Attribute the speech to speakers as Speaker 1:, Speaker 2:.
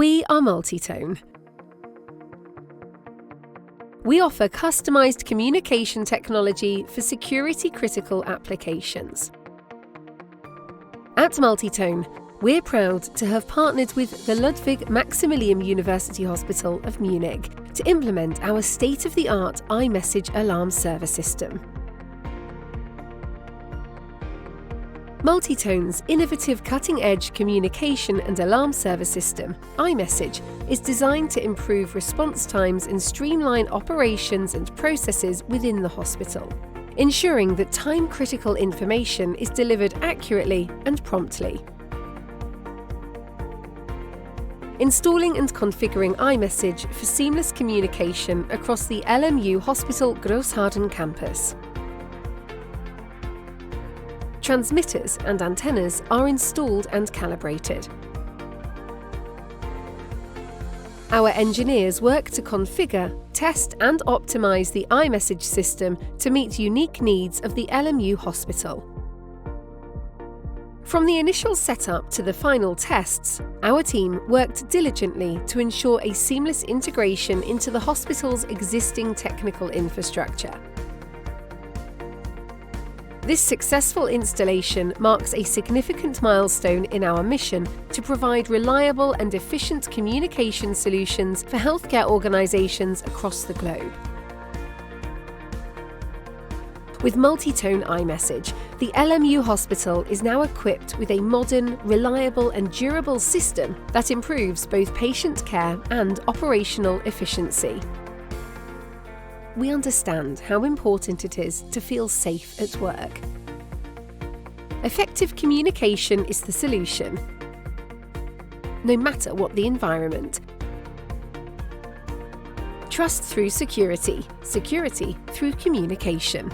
Speaker 1: We are Multitone. We offer customised communication technology for security-critical applications. At Multitone, we're proud to have partnered with the Ludwig Maximilian University Hospital of Munich to implement our state-of-the-art iMessage alarm server system. Multitone's innovative cutting-edge communication and alarm server system, iMessage, is designed to improve response times and streamline operations and processes within the hospital, ensuring that time-critical information is delivered accurately and promptly. Installing and configuring iMessage for seamless communication across the LMU Hospital Großharden campus. Transmitters and antennas are installed and calibrated. Our engineers work to configure, test and optimise the iMessage system to meet unique needs of the LMU Hospital. From the initial setup to the final tests, our team worked diligently to ensure a seamless integration into the hospital's existing technical infrastructure. This successful installation marks a significant milestone in our mission to provide reliable and efficient communication solutions for healthcare organisations across the globe. With Multitone iMessage, the LMU Hospital is now equipped with a modern, reliable and durable system that improves both patient care and operational efficiency. We understand how important it is to feel safe at work. Effective communication is the solution, no matter what the environment. Trust through security, security through communication.